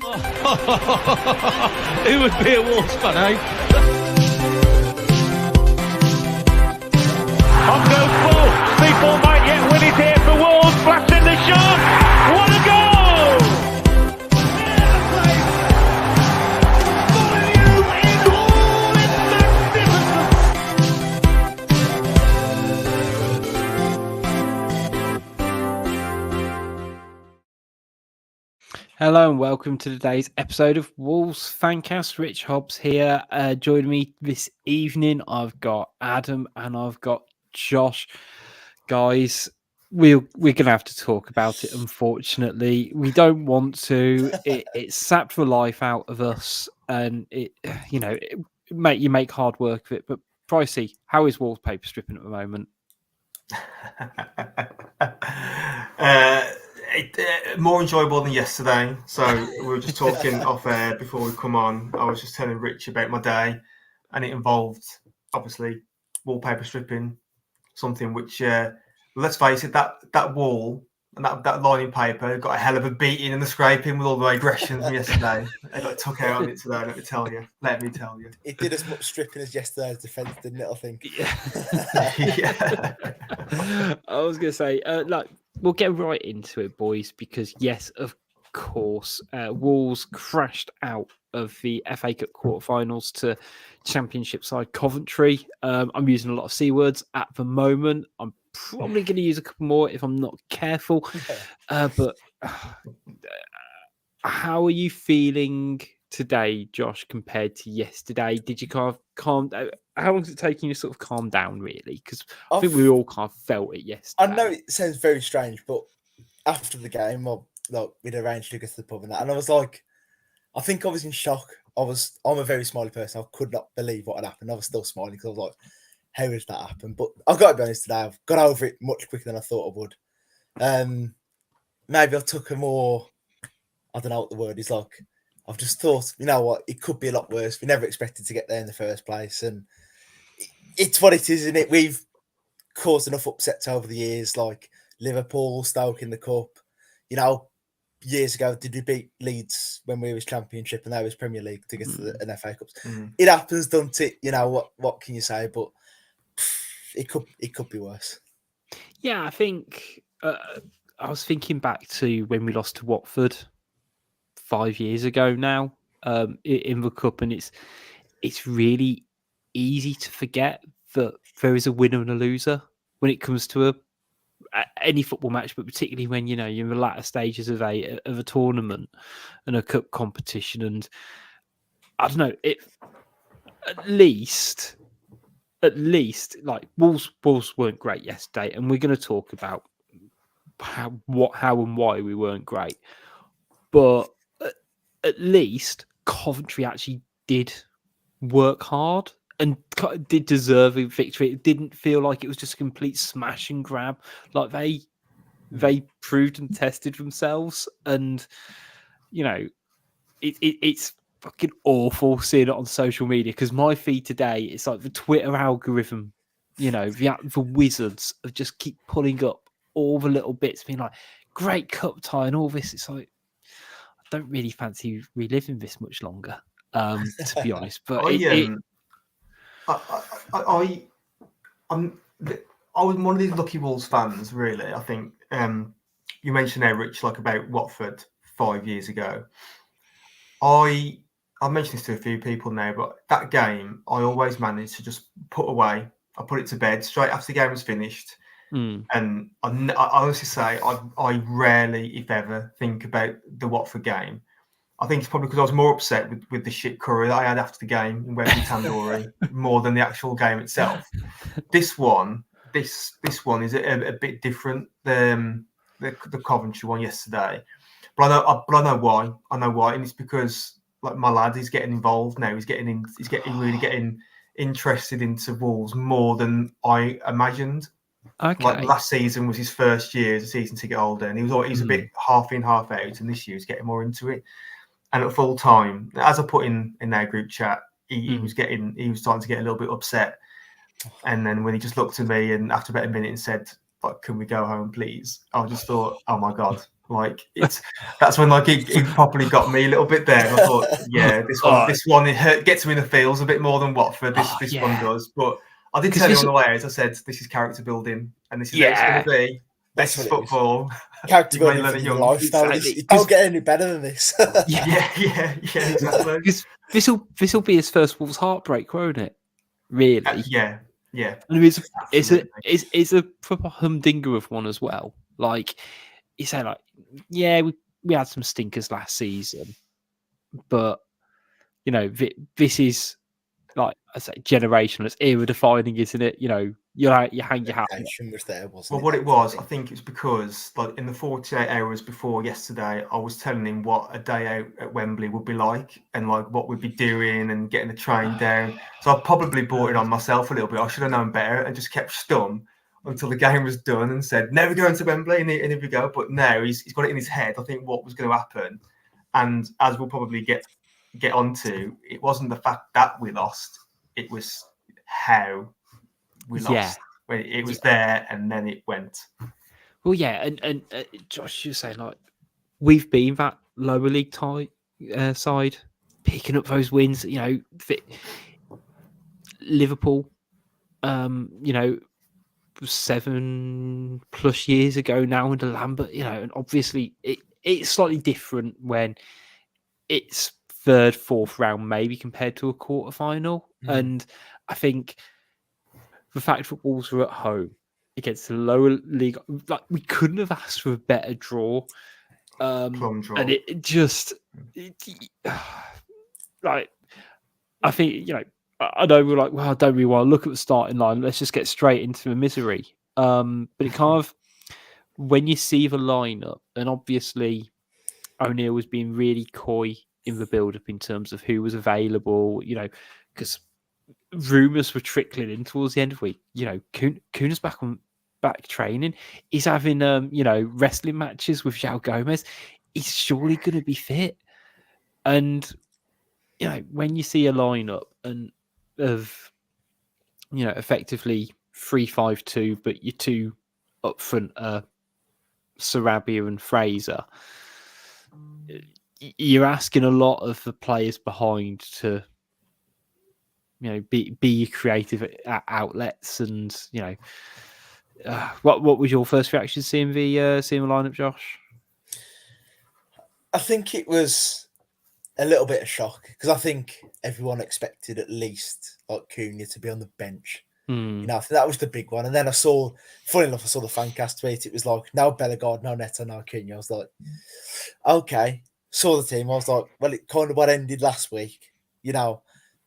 Who would be a Wolves fan, eh? On goes ball. People might yet win it here for Wolves. Blasting the shot. What a goal! Hello and welcome to today's episode of Wolves Fancast. Rich Hobbs here. Joining me this evening, I've got Adam and I've got Josh. Guys, we're going to have to talk about it, unfortunately. We don't want to. It sapped the life out of us and you make hard work of it. But Pricey, how is wallpaper stripping at the moment? More enjoyable than yesterday. So we were just talking off air before we come on. I was just telling Rich about my day, and it involved obviously wallpaper stripping, something which, let's face it, that wall and that lining paper got a hell of a beating and the scraping with all the aggressions from yesterday. They got took out on it today. Let me tell you. It did as much stripping as yesterday's defence, didn't it? I think. Yeah. I was going to say, we'll get right into it, boys, because yes, of course, Wolves crashed out of the FA Cup quarterfinals to Championship side Coventry. I'm using a lot of C words at the moment. I'm probably going to use a couple more if I'm not careful. But how are you feeling today, Josh, compared to yesterday? Did you kind of calm down? How long is it taking you to sort of calm down, really? Because I think we all kind of felt it yesterday. I know it sounds very strange, but after the game, we'd arranged to go to the pub and that, and I was like, I think I was in shock. I'm a very smiley person. I could not believe what had happened. I was still smiling because I was like, how did that happen? But I've got to be honest today, I've got over it much quicker than I thought I would. Maybe I took a more, I don't know what the word is, like, I've just thought, you know what, it could be a lot worse. We never expected to get there in the first place. And it's what it is, isn't it? We've caused enough upsets over the years, like Liverpool, Stoke in the Cup. You know, years ago, did we beat Leeds when we was Championship and they was Premier League to get to an FA Cups? It happens, doesn't it? You know, what can you say? But it could be worse. Yeah, I think I was thinking back to when we lost to Watford 5 years ago now in the Cup, and it's really easy to forget that there is a winner and a loser when it comes to any football match, but particularly when you're in the latter stages of a tournament and a cup competition. And I don't know, at least like Wolves weren't great yesterday, and we're going to talk about how and why we weren't great. But at least Coventry actually did work hard and did deserve a victory. It didn't feel like it was just a complete smash and grab. Like they proved and tested themselves, and it's fucking awful seeing it on social media, because my feed today, it's like the Twitter algorithm, the wizards of just keep pulling up all the little bits, being like, great cup tie and all this. It's like, I don't really fancy reliving this much longer, to be honest. But I was one of these lucky Wolves fans, really. I think you mentioned there, Rich, like about Watford 5 years ago. I've mentioned this to a few people now, but that game I always managed to just put away. I put it to bed straight after the game was finished. And I honestly say I rarely, if ever, think about the Watford game. I think it's probably because I was more upset with the shit curry that I had after the game in Wembley Tandoori more than the actual game itself. This one is a bit different than the Coventry one yesterday. But I know why. I know why, and it's because like my lad is getting involved now. He's really getting interested into Wolves more than I imagined. Okay. Like last season was his first year as a season ticket holder, and he was a bit half in, half out, and this year he's getting more into it. And at full time, as I put in their group chat, he was starting to get a little bit upset. And then when he just looked at me and after about a minute and said, like, can we go home, please? I just thought, oh my God. Like that's when like it properly got me a little bit there. And I thought, yeah, this one it gets me in the feels a bit more than Watford. This one does. But I did tell you on the way out, I said this is character building, and this is how it's going to be. This is football. Character building for your life. It don't get any better than this. yeah, exactly. Because this will be his first Wolves heartbreak, won't it? Really? Yeah. And it's a proper humdinger of one as well. Like you say, like, yeah, we had some stinkers last season, but you know, this is, like I say, generational. It's era defining, isn't it? You know, you hang your hat. Was there, wasn't well, it? what it was, I think it's because like in the 48 hours before yesterday, I was telling him what a day out at Wembley would be like, and like what we'd be doing and getting the train down. So I probably brought it on myself a little bit. I should have known better and just kept stum until the game was done and said, never going to Wembley, and here we go. But now he's got it in his head, I think, what was going to happen. And as we'll probably get onto, it wasn't the fact that we lost, it was how we lost. It was there and then it went. Well, yeah, and Josh, you're saying, like, we've been that lower league side, picking up those wins. You know, Liverpool, you know, 7+ years ago now under Lambert, you know, and obviously it's slightly different when it's third, fourth round, maybe compared to a quarterfinal. And I think the fact that Wolves were at home against the lower league, like, we couldn't have asked for a better draw. Plum draw. And it just, like, I think, you know, I know we're like, well, I don't really want to look at the starting line. Let's just get straight into the misery. But it kind of, when you see the lineup, and obviously O'Neill was being really coy in the build-up in terms of who was available, you know, because rumours were trickling in towards the end of the week. You know, Kuna's back training. He's having, you know, wrestling matches with João Gomez. He's surely going to be fit. And, you know, when you see a lineup of, you know, effectively 3-5-2, but your two up front are Sarabia and Fraser, you're asking a lot of the players behind to, you know, be creative outlets. And, you know, what was your first reaction seeing the lineup, Josh? I think it was a little bit of shock, because I think everyone expected at least like Cunha to be on the bench. You know, I think that was the big one. And then funny enough, I saw the Fancast tweet. It was like, no Bellegarde, no Neto, no Cunha. I was like, okay. Saw the team. I was like, well, it kind of what ended last week. You know,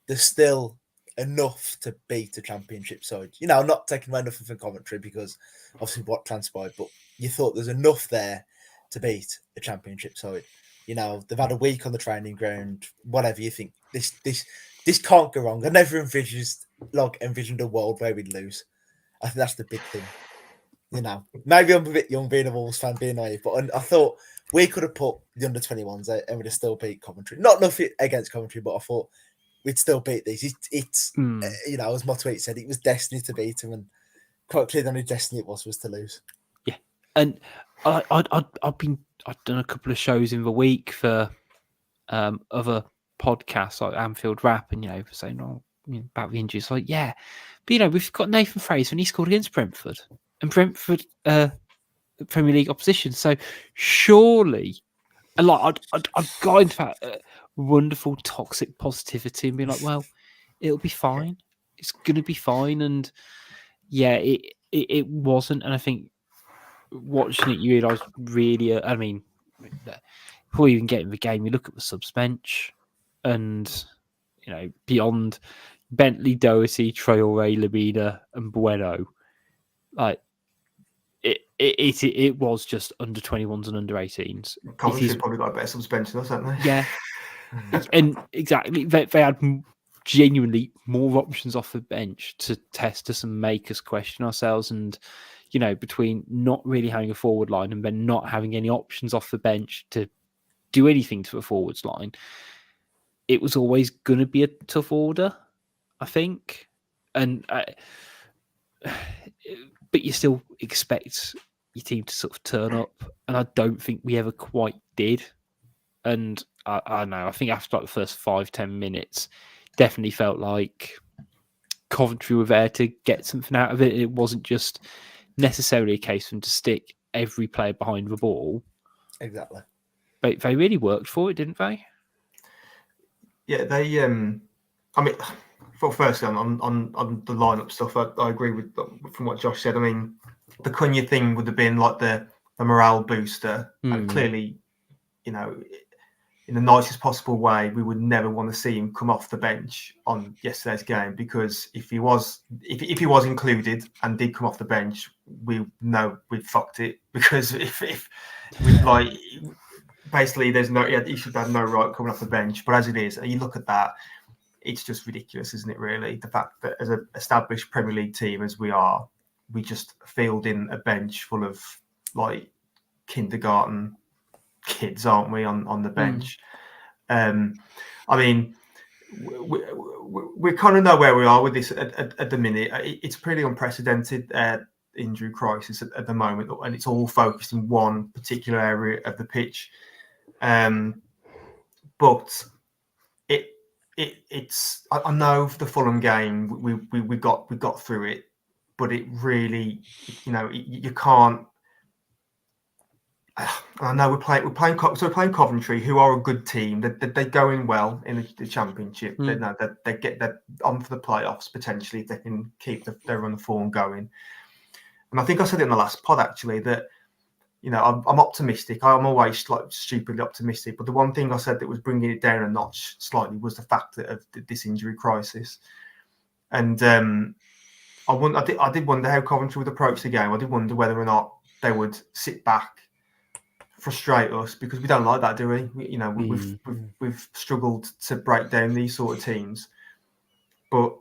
there's still enough to beat a championship side. You know, not taking away nothing from Coventry, because obviously what transpired, but you thought there's enough there to beat a championship side. You know, they've had a week on the training ground, whatever. You think this can't go wrong. I never envisioned a world where we'd lose. I think that's the big thing. You know, maybe I'm a bit young being a Wolves fan, being naive, but I thought we could have put the under-21s out and we'd have still beat Coventry. Not nothing against Coventry, but I thought we'd still beat these. It's you know, as my tweet said, it was destiny to beat them, and quite clear the only destiny it was to lose. Yeah, and I've done a couple of shows in the week for other podcasts like Anfield Wrap, and, you know, saying, oh, you know, about the injuries. Like, yeah, but, you know, we've got Nathan Fraser, and he scored against Brentford, and Brentford Premier League opposition. So surely, and like, I'd go into that wonderful toxic positivity and be like, well, it'll be fine. It's going to be fine. And yeah, it wasn't. And I think watching it, you realise really, I mean, before you even get in the game, you look at the subs bench, and, you know, beyond Bentley, Doherty, Traore, Lemina, and Bueno, like, it was just under 21s and under 18s. Coventry probably got a better suspension, haven't they? Yeah, and exactly, they had genuinely more options off the bench to test us and make us question ourselves. And, you know, between not really having a forward line and then not having any options off the bench to do anything to a forwards line, it was always going to be a tough order, I think. And but you still expect your team to sort of turn up, and I don't think we ever quite did. And I don't know. I think after like the first 5-10 minutes, definitely felt like Coventry were there to get something out of it. It wasn't just necessarily a case for them to stick every player behind the ball. Exactly. But they really worked for it, didn't they? Yeah, they. I mean, well, firstly on the lineup stuff, I agree with from what Josh said. I mean, the Cunha thing would have been like the morale booster, and clearly, you know, in the nicest possible way, we would never want to see him come off the bench on yesterday's game, because if he was included and did come off the bench, we know we'd fucked it, because if we'd like basically he should have no right coming off the bench. But as it is, and you look at that, it's just ridiculous, isn't it? Really, the fact that as an established Premier League team as we are, we just field in a bench full of like kindergarten kids, aren't we, on the bench? I mean, we kind of know where we are with this at the minute. It's pretty unprecedented injury crisis at the moment, and it's all focused in one particular area of the pitch. But it's I know for the Fulham game we got through it, but it really, you can't. I know we're playing Coventry, who are a good team. They're going well in the Championship. They know that they get on for the playoffs potentially if they can keep their run of form going. And I think I said it in the last pod actually that, I'm optimistic. I'm always like stupidly optimistic. But the one thing I said that was bringing it down a notch slightly was the fact of this injury crisis. And I did wonder how Coventry would approach the game. I did wonder whether or not they would sit back, frustrate us, because we don't like that, do we? We've struggled to break down these sort of teams, but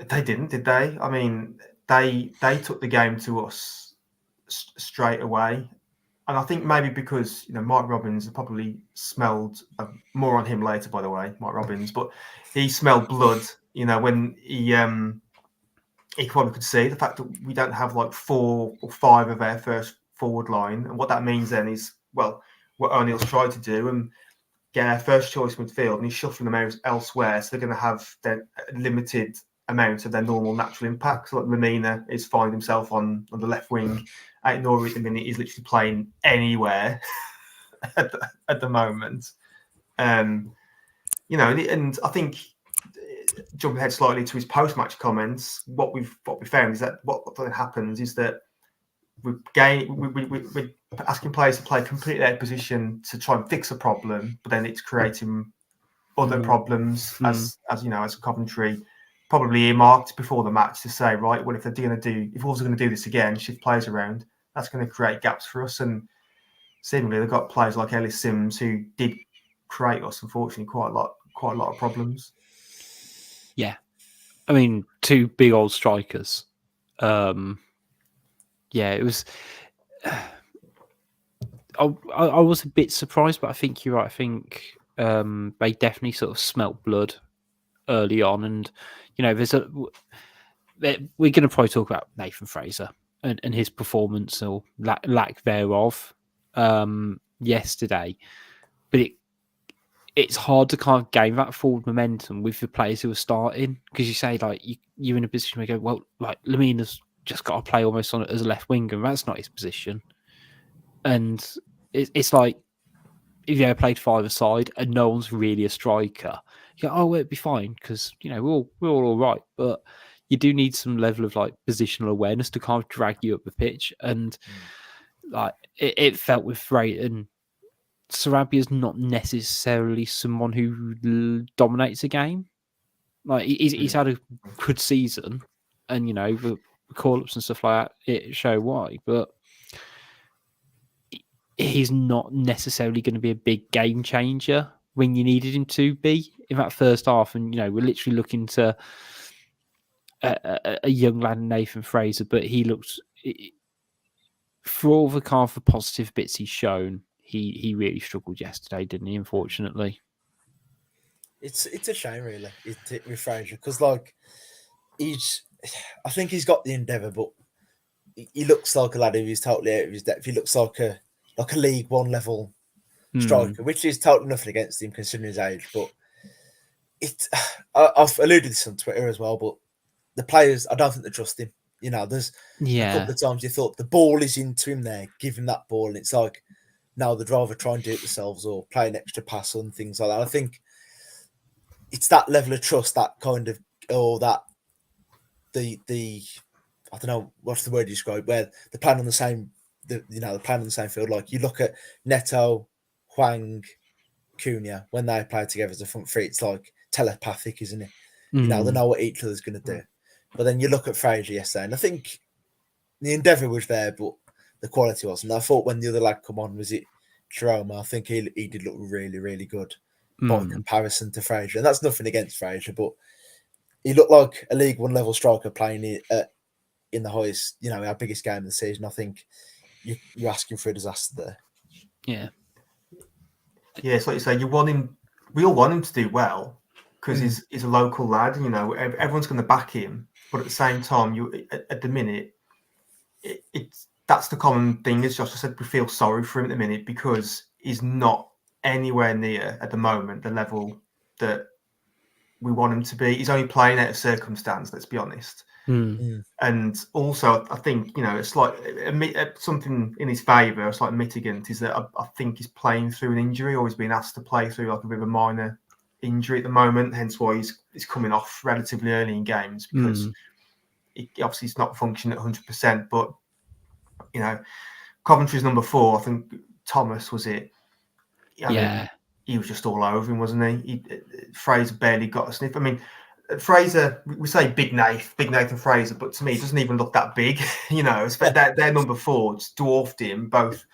they didn't, did they? I mean, they took the game to us straight away, and I think maybe because Mike Robbins probably smelled more on him later, by the way, Mike Robbins, but he smelled blood. When he probably could see the fact that we don't have like 4 or 5 of our first forward line, and what that means then is, well, what O'Neill's tried to do and get our first choice midfield, and he's shuffling them out elsewhere, so they're going to have their limited amount of their normal natural impact. So like Lamina is finding himself on the left wing. Ait-Nouri at the minute is literally playing anywhere at the moment. And I think, jumping ahead slightly to his post-match comments, what we found is that what happens is that we're asking players to play completely out of position to try and fix a problem, but then it's creating other problems as Coventry probably earmarked before the match to say, right, well, if Wolves are going to do this again, shift players around, that's going to create gaps for us. And seemingly they've got players like Ellis Sims who did create us, unfortunately, quite a lot of problems. Yeah, I mean, 2 big old strikers. Yeah, it was. I was a bit surprised, but I think you're right. I think they definitely sort of smelt blood early on, and we're going to probably talk about Nathan Fraser and his performance or lack thereof yesterday, but it's hard to kind of gain that forward momentum with the players who are starting, because you say like you're in a position where you go, well, like Lamina's just got to play almost on it as a left winger, and that's not his position. And it's like if you ever played 5-a-side and no one's really a striker, you go, oh, it'd be fine because we're all right, but you do need some level of like positional awareness to kind of drag you up the pitch. And like it felt with Freyton, Sarabia's not necessarily someone who dominates a game. Like he's had a good season, and the call-ups and stuff like that it show why, but he's not necessarily going to be a big game changer when you needed him to be in that first half. And we're literally looking to a young lad, Nathan Fraser, but he looked, for all the kind of the positive bits he's shown, he really struggled yesterday, didn't he? Unfortunately, it's a shame, really, with Fraser, because like I think he's got the endeavour, but he looks like a lad who's totally out of his depth. He looks like a League One level striker, which is totally nothing against him considering his age. But I've alluded to this on Twitter as well. But the players, I don't think they trust him. You know, there's a couple of times you thought the ball is into him there, give him that ball, and it's like, no, they'd rather try and do it themselves or play an extra pass and things like that. I think it's that level of trust, that kind of, or that the I don't know what's the word you describe, where they're playing on the same, they're playing on the same field. Like you look at Neto, Hwang, Cunha, when they play together as a front three, it's like telepathic, isn't it? You know, they know what each other's going to do. But then you look at Fraser yesterday, and I think the endeavour was there, but the quality wasn't. I thought when the other lad come on, was it Jerome? I think he did look really, really good by comparison to Fraser. And that's nothing against Fraser, but he looked like a League One level striker playing it in the highest, our biggest game of the season. I think you're asking for a disaster there. Yeah. Yeah, it's like you say, we all want him to do well because he's a local lad, everyone's going to back him. But at the same time, at the minute, that's the common thing. As Josh said, we feel sorry for him at the minute because he's not anywhere near at the moment the level that we want him to be. He's only playing out of circumstance. Let's be honest. And also, I think it's like something in his favour. It's like mitigant is that I think he's playing through an injury, or he's been asked to play through like a bit of a minor injury at the moment. Hence why he's coming off relatively early in games because obviously it's not functioning at 100%. But Coventry's number 4. I think Thomas was it. I mean, he was just all over him, wasn't he? Fraser barely got a sniff. I mean, Fraser, we say big Nathan Fraser, but to me, he doesn't even look that big. Their number 4 just dwarfed him both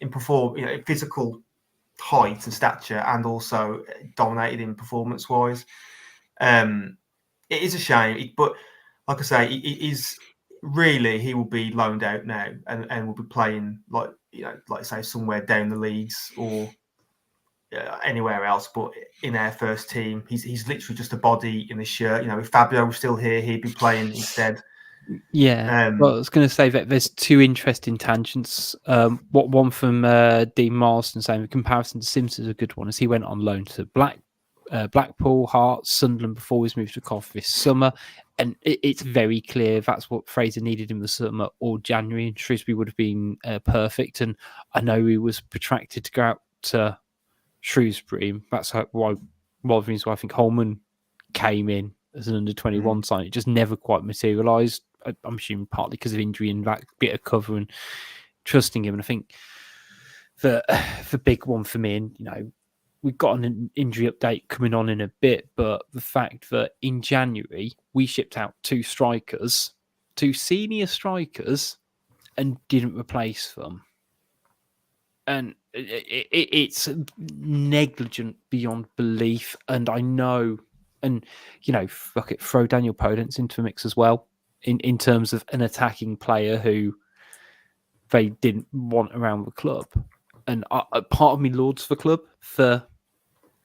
in physical height and stature, and also dominated him performance-wise. It is a shame, but like I say, it is really, he will be loaned out now and will be playing like say somewhere down the leagues or anywhere else, but in our first team. He's literally just a body in the shirt. If Fabio was still here, he'd be playing instead. Well, I was going to say that there's 2 interesting tangents. One from Dean Marston saying the comparison to Simpson's a good one, as he went on loan to Blackpool, Hearts, Sunderland before he's moved to Cov this summer, and it's very clear that's what Fraser needed in the summer or January, and Shrewsbury would have been perfect. And I know he was protracted to go out to Shrewsbury. That's one of the reasons why I think Holman came in as an under-21 sign. It just never quite materialised. I'm assuming partly because of injury and that bit of cover and trusting him. And I think the big one for me, and we've got an injury update coming on in a bit, but the fact that in January we shipped out 2 senior strikers, and didn't replace them. And it's negligent beyond belief. And I know, and throw Daniel Podence into the mix as well, in terms of an attacking player who they didn't want around the club. And part of me lauds the club for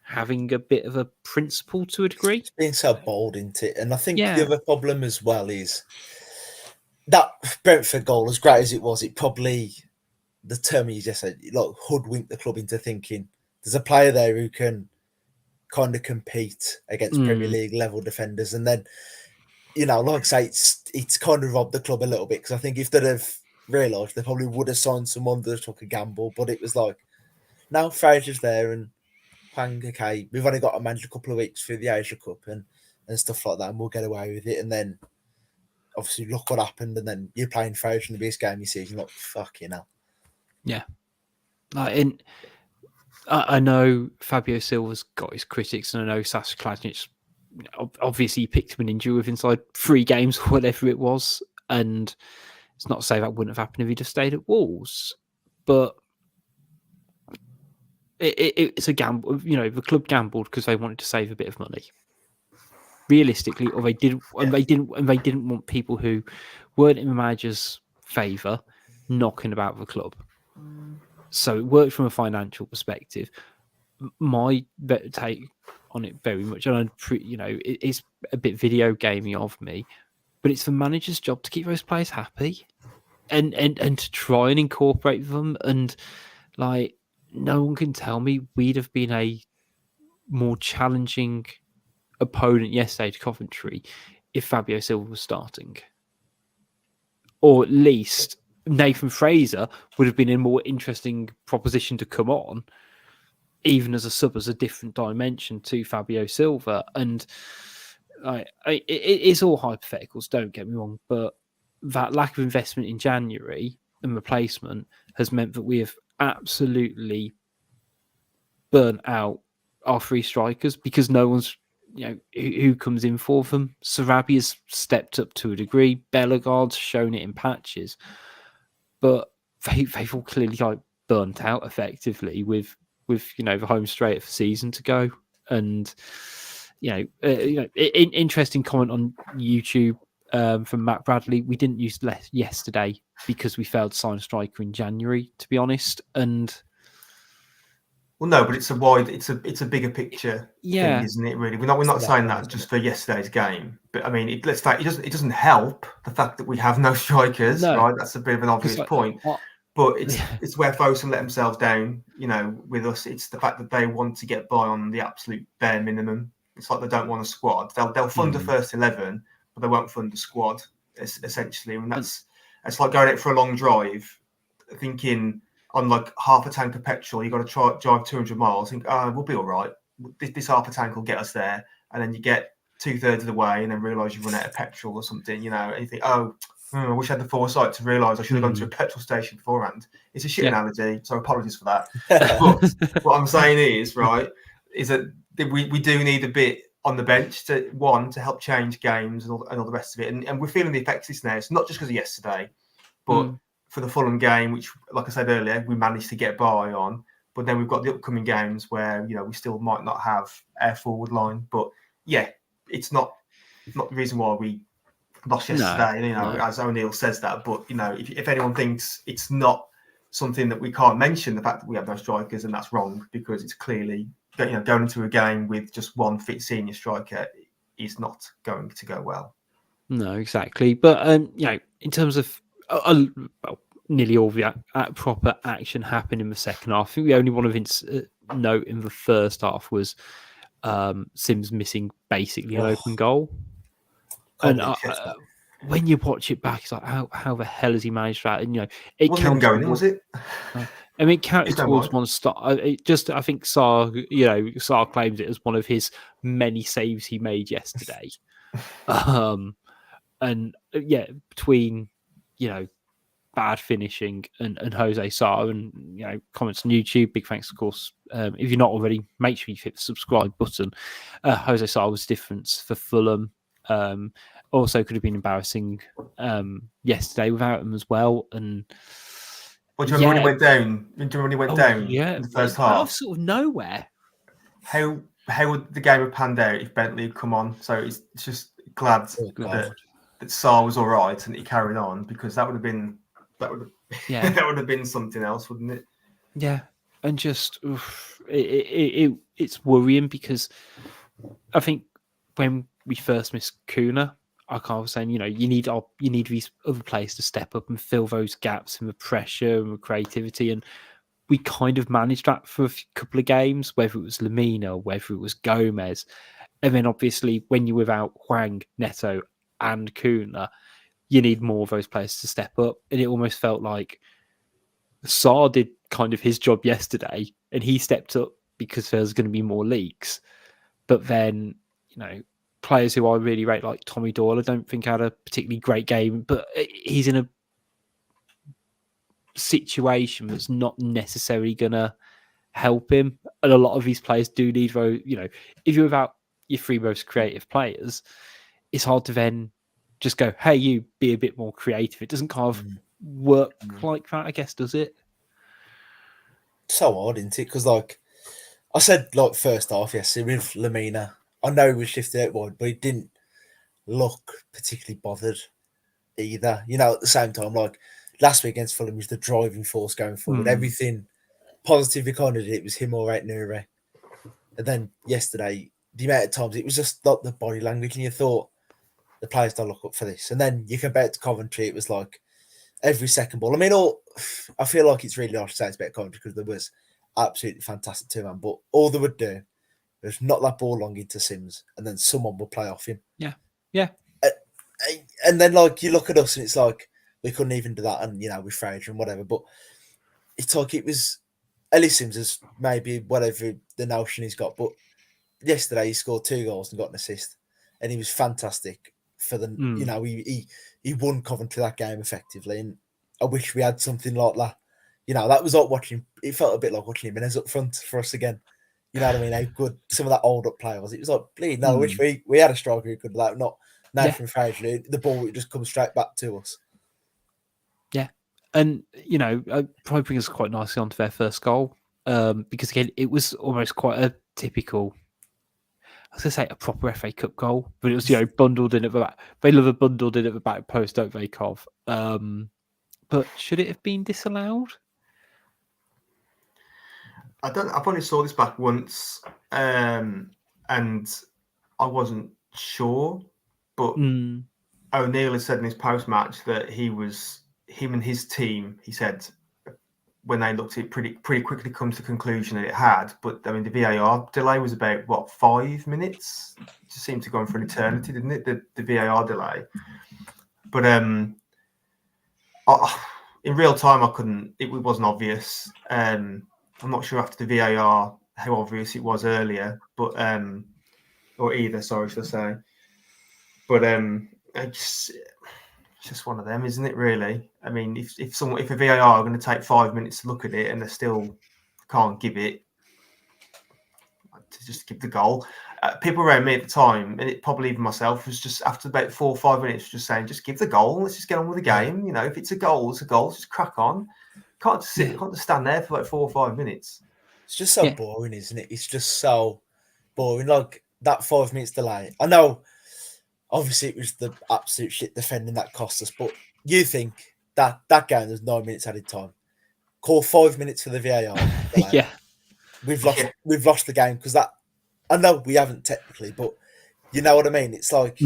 having a bit of a principle to a degree. It's being so bold, isn't it? And I think the other problem as well is that Brentford goal, as great as it was, it probably, the term you just said, hoodwinked the club into thinking there's a player there who can kind of compete against Premier League level defenders. And then, like I say, it's kind of robbed the club a little bit, because I think if they'd have realised, they probably would have signed someone that took a gamble. But it was like, now Fraser's there and Hwang, okay, we've only got to manage a couple of weeks through the Asia Cup and stuff like that, and we'll get away with it. And then, obviously, look what happened. And then you're playing Fraser in the biggest game you see, you're like, fucking hell. Yeah. I know Fabio Silva's got his critics, and I know Sasha Kalajdzic, obviously he picked him an injury with inside 3 games, or whatever it was. And it's not to say that wouldn't have happened if he'd have stayed at Wolves, but it's a gamble. The club gambled because they wanted to save a bit of money, realistically, or they didn't want people who weren't in the manager's favour knocking about the club. So it worked from a financial perspective. My take on it very much, and it's a bit video gamey of me, but it's the manager's job to keep those players happy. and to try and incorporate them. And like, no one can tell me we'd have been a more challenging opponent yesterday to Coventry if Fabio Silva was starting, or at least Nathan Fraser would have been a more interesting proposition to come on, even as a sub, as a different dimension to Fabio Silva. And it's all hypotheticals, don't get me wrong, but that lack of investment in January and replacement has meant that we have absolutely burnt out our three strikers because no one's, who comes in for them. Sarabi has stepped up to a degree. Bellegarde's shown it in patches, but they've all clearly burnt out effectively with the home straight of the season to go. And interesting comment on YouTube from Matt Bradley. We didn't use less yesterday because we failed to sign a striker in January, to be honest. And well, no, but it's a bigger picture thing, isn't it? Really, we're not saying that just for yesterday's game. But I mean, it doesn't help the fact that we have no strikers, right? That's a bit of an obvious point. But it's where folks can let themselves down, with us. It's the fact that they want to get by on the absolute bare minimum. It's like they don't want a squad. They'll fund a first 11, but they won't fund a squad, essentially. And it's like going out for a long drive, thinking on like half a tank of petrol, you've got to drive 200 miles. Think, we'll be all right. This half a tank will get us there. And then you get 2/3 of the way and then realise you've run out of petrol or something, and you think, I wish I had the foresight to realise I should have gone to a petrol station beforehand. It's a shit analogy, so apologies for that. But what I'm saying is that we do need a bit on the bench to help change games and all the rest of it. And we're feeling the effects of this now. It's not just because of yesterday, but for the Fulham game, which, like I said earlier, we managed to get by on. But then we've got the upcoming games where we still might not have a forward line. But yeah, it's not the reason why we lost yesterday. As O'Neill says that. But if anyone thinks it's not something that we can't mention, the fact that we have no strikers, and that's wrong, because it's clearly going into a game with just one fit senior striker is not going to go well. No, exactly. But in terms of nearly all the proper action happened in the second half. I think the only one of note in the first half was Sims missing basically an open goal. And when you watch it back, it's like, how the hell has he managed that? And it wasn't even going in, was it? I mean, it counted towards one start. I think Sarr claims it as one of his many saves he made yesterday. And between bad finishing and Jose Sarr, and comments on YouTube. Big thanks, of course. If you're not already, make sure you hit the subscribe button. Jose Sarr was difference for Fulham. Also could have been embarrassing yesterday without him as well. And do you remember when he went down? In the first half? Out of sort of nowhere. How would the game have panned out if Bentley had come on? So it's just glad that Sarr was all right and he carried on, because that would have been that would have been something else, wouldn't it? Yeah, and just it's worrying, because I think when we first missed Kuna, I was saying, you need these other players to step up and fill those gaps in the pressure and the creativity, and we kind of managed that for a couple of games, whether it was Lamina, whether it was Gomez, and then obviously when you're without Hwang, Neto, and Kuna, you need more of those players to step up. And it almost felt like Sarr did kind of his job yesterday, and he stepped up because there's going to be more leaks. But then, players who I really rate, like Tommy Doyle, I don't think had a particularly great game, but he's in a situation that's not necessarily going to help him. And a lot of these players do need those, if you're without your three most creative players, it's hard to then just go, hey, you be a bit more creative. It doesn't kind of work like that, I guess, does it? So odd, isn't it? Because, I said, first half, yes, with Lamina, I know he was shifted out wide, but he didn't look particularly bothered either. At the same time, last week against Fulham, he was the driving force going forward. Everything positive he kind of did, it was him or Ait-Nouri. And then yesterday, the amount of times, it was just like the body language, and you thought, the players don't look up for this. And then you compare it to Coventry, it was like, every second ball. I mean, I feel like it's really hard to say it's about Coventry because there was absolutely fantastic two-man, but all they would do was knock that ball long into Sims, and then someone would play off him. Yeah. And then, like, you look at us, and it's like we couldn't even do that, and with Fraser and whatever. But it's like it was Ellis Sims is maybe whatever the notion he's got, but yesterday he scored 2 goals and got an assist, and he was fantastic for the. He won Coventry that game effectively, and I wish we had something like that. That was like watching. It felt a bit like watching Jimenez up front for us again. You know what I mean? How good some of that old up play was. It was like, bleed. No, I wish we had a striker who could like not Nathan Fraser. The ball would just come straight back to us. Yeah, and probably brings us quite nicely onto their first goal, because again, it was almost quite a typical. I was going to say a proper FA Cup goal, but it was bundled in at the back. They love a bundled in at the back post, don't they, Cov? But should it have been disallowed? I don't. I've only saw this back once, and I wasn't sure. But O'Neill has said in his post-match that him and his team, he said, when they looked at it, pretty quickly come to the conclusion that it had. But I mean, the VAR delay was about 5 minutes. It just seemed to go on for an eternity, didn't it? The VAR delay. But in real time, I couldn't. It wasn't obvious. I'm not sure after the VAR how obvious it was earlier, but or either. Sorry, should I say? But it's just one of them, isn't it? Really. I mean, if a VAR are going to take 5 minutes to look at it and they still can't give it, to just give the goal. People around me at the time, and probably even myself, was just after about 4 or 5 minutes, just saying, just give the goal. Let's just get on with the game. If it's a goal, it's a goal. Just crack on. Can't just stand there for like 4 or 5 minutes. It's just so boring, isn't it? It's just so boring. Like that 5 minutes delay. I know, obviously, it was the absolute shit defending that cost us, but you think that game there's 9 minutes added time. Call 5 minutes for the VAR. Yeah, we've lost the game because that. I know we haven't technically, but you know what I mean. It's like,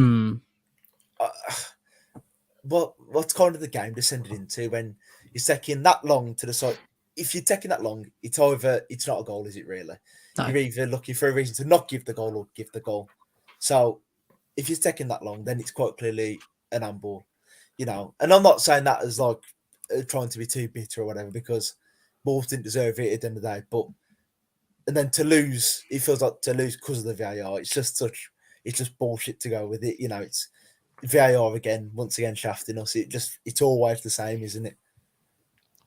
what's kind of the game descended into when you're taking that long to decide. If you're taking that long, it's not a goal, is it really? No. You're either looking for a reason to not give the goal or give the goal. So if you're taking that long, then it's quite clearly an handball, And I'm not saying that as like trying to be too bitter or whatever, because Wolves didn't deserve it at the end of the day. But and then to lose, it feels like to lose because of the VAR. It's just bullshit to go with it. It's VAR once again shafting us. It's always the same, isn't it?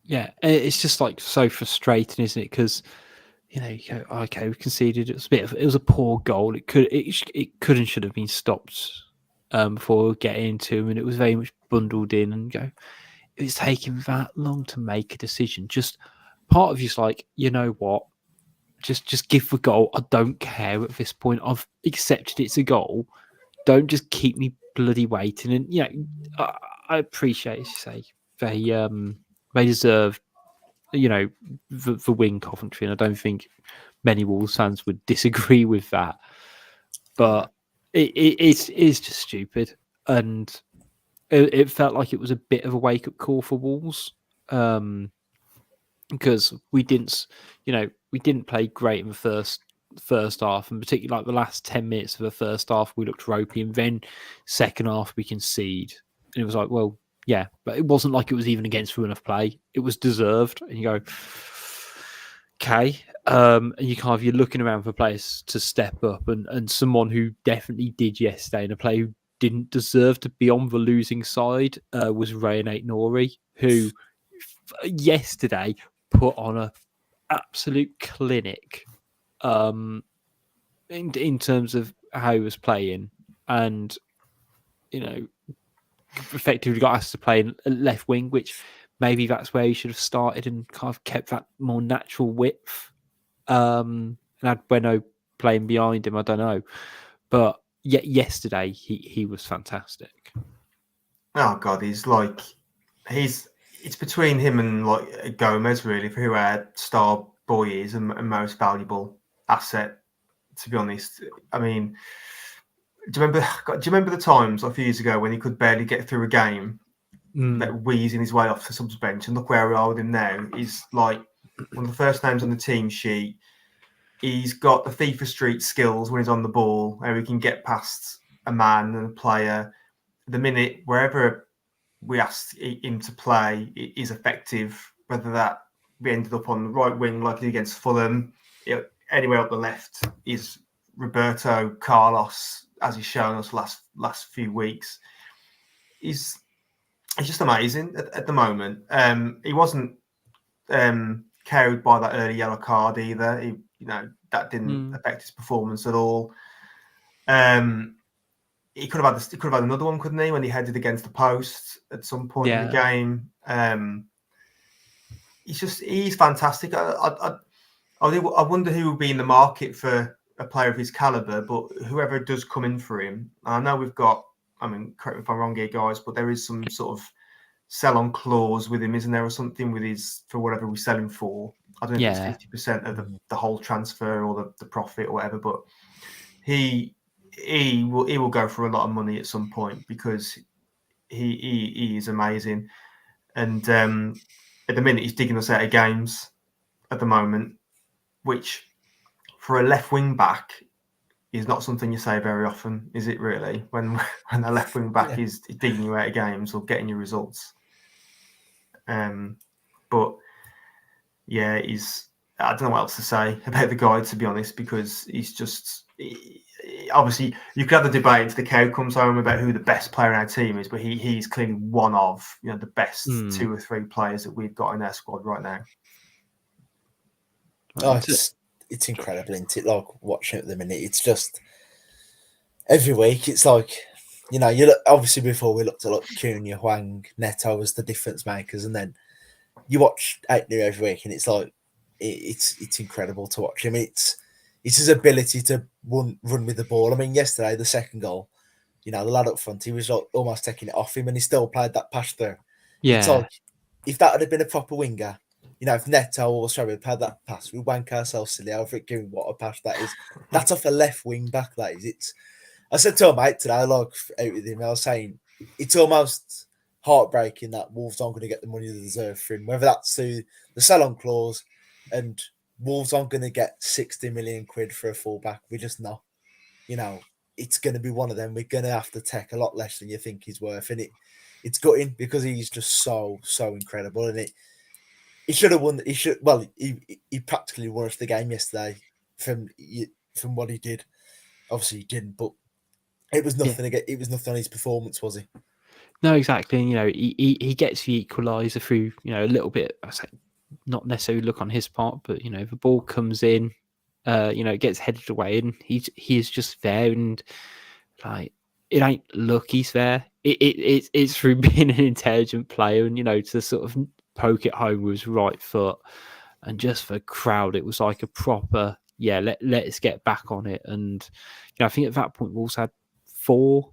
Yeah, it's just like so frustrating, isn't it? Because you go, okay, we conceded. It was a poor goal. It could and should have been stopped before we get into him, and it was very much bundled in. And it was taking that long to make a decision. Just part of you's like, you know what? Just give the goal. I don't care at this point. I've accepted it's a goal. Don't just keep me bloody waiting. And I appreciate, as you say, they deserve, the win, Coventry, and I don't think many Wolves fans would disagree with that. But it's just stupid, and it felt like it was a bit of a wake up call for Wolves, because we didn't play great in the first half, and particularly like the last 10 minutes of the first half, we looked ropey, and then second half we concede, and it was like, well. Yeah, but it wasn't like it was even against run of play. It was deserved. And you go, okay. And you're looking around for players to step up. And someone who definitely did yesterday, and a player who didn't deserve to be on the losing side, was Rayan Ait-Nouri, who yesterday put on an absolute clinic in terms of how he was playing. And, effectively got asked to play in left wing, which maybe that's where he should have started and kind of kept that more natural width. And had Bueno playing behind him, I don't know. But yesterday he was fantastic. Oh God, it's between him and like Gomez really, for who our star boy is and most valuable asset, to be honest. I mean, do you remember the times a few years ago when he could barely get through a game wheezing his way off the subs bench, and look where we are with him now. He's like one of the first names on the team sheet. He's got the FIFA Street skills when he's on the ball, where he can get past a man and a player. The minute wherever we asked him to play is effective, whether that we ended up on the right wing like against Fulham, anywhere up the left is Roberto Carlos, as he's shown us last few weeks. He's just amazing at the moment. He wasn't carried by that early yellow card either. That didn't affect his performance at all. He could have had another one, couldn't he? When he headed against the post at some point in the game. He's fantastic. I wonder who will be in the market for a player of his caliber, but whoever does come in for him, I know we've got. I mean, correct me if I'm wrong here, guys, but there is some sort of sell-on clause with him, isn't there, or something with his for whatever we sell him for? I don't know if it's 50% of the whole transfer or the profit or whatever, but he will go for a lot of money at some point because he is amazing, and at the minute he's digging us out of games at the moment, which for a left wing back is not something you say very often, is it really? When a left wing back is digging you out of games or getting you results. But yeah, I don't know what else to say about the guy, to be honest, because he's just obviously you could have the debate until the cow comes home about who the best player in our team is, but he's clearly one of the best 2 or 3 players that we've got in our squad right now. Oh, it's incredible, isn't it? Like watching it at the minute, it's just every week. It's like you look, obviously before we looked at like Cunha, Hwang, Neto as the difference makers, and then you watch Ait-Nouri every week, and it's like it's incredible to watch him. It's his ability to run with the ball. I mean, yesterday the second goal, the lad up front, he was like almost taking it off him, and he still played that pass through. Yeah, it's like if that had been a proper winger. If Neto or Sherry had that pass, we wank ourselves silly over it, giving what a pass that is. That's off a left wing back, that is. I said to a mate today, out with him, I was saying, it's almost heartbreaking that Wolves aren't going to get the money they deserve for him, whether that's through the sell-on clause, and Wolves aren't going to get 60 million quid for a fullback. We're just not. It's going to be one of them. We're going to have to take a lot less than you think he's worth. And it's gutting because he's just so incredible. And he should have won. He practically won us the game yesterday from what he did. Obviously, he didn't, but it was nothing. It was nothing on his performance, was he? No, exactly. And, he gets the equaliser through, a little bit. I say not necessarily luck on his part, but the ball comes in, it gets headed away, and he is just there, and like it ain't luck he's there. It's through being an intelligent player, and to sort of poke it home with his right foot, and just for crowd, it was like a proper let's get back on it. And I think at that point Wolves had 4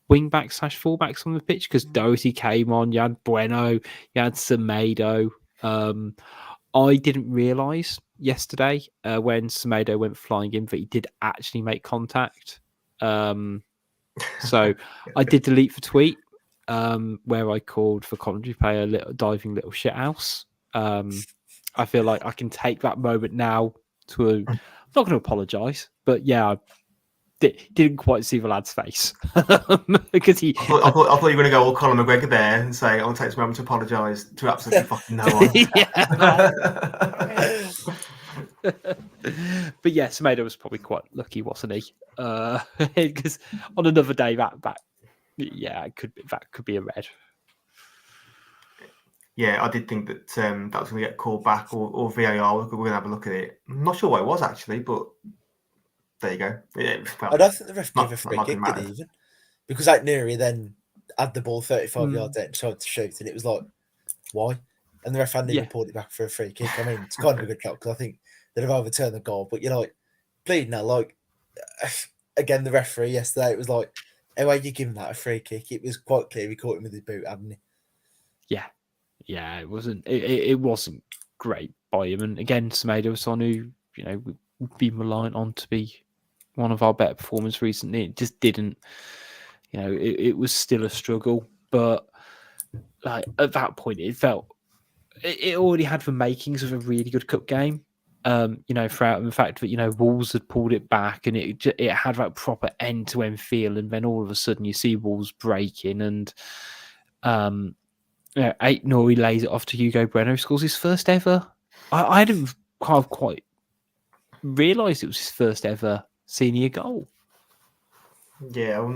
wing backs / fullbacks on the pitch because Doherty came on. You had Bueno, you had Semedo. I didn't realise yesterday when Semedo went flying in that he did actually make contact. So I did delete the tweet where I called for Coventry play a little diving little shithouse. I feel like I can take that moment now to. I'm not going to apologise, but I didn't quite see the lad's face because he. I thought you were going to go all Conor McGregor there and say, "I'll take this moment to apologise to absolutely fucking no one." But Semedo was probably quite lucky, wasn't he? Because on another day, that could be a red. Yeah, I did think that that was going to get called back or VAR. We're going to have a look at it. I'm not sure what it was actually, but there you go. Yeah, I don't think the ref gave a free kick, did he even? Because Ait-Nouri then had the ball 35 yards out and tried to shoot, and it was like, why? And the ref hadn't even pulled it back for a free kick. I mean, it's kind of a good shot because I think they'd have overturned the goal. But you're like, please now, like, again, the referee yesterday, it was like, anyway, you give him that a free kick. It was quite clear he caught him with his boot, hadn't he? Yeah, it wasn't. It wasn't great by him. And again, Semedo was someone who we've been reliant on to be one of our better performers recently. It just didn't. It was still a struggle. But like at that point, it felt it already had the makings of a really good cup game. Throughout the fact that Wolves had pulled it back and it had that proper end to end feel, and then all of a sudden you see Wolves breaking, and Ait-Nouri lays it off to Hugo Bueno, who scores his first ever. I didn't quite realise it was his first ever senior goal. Yeah,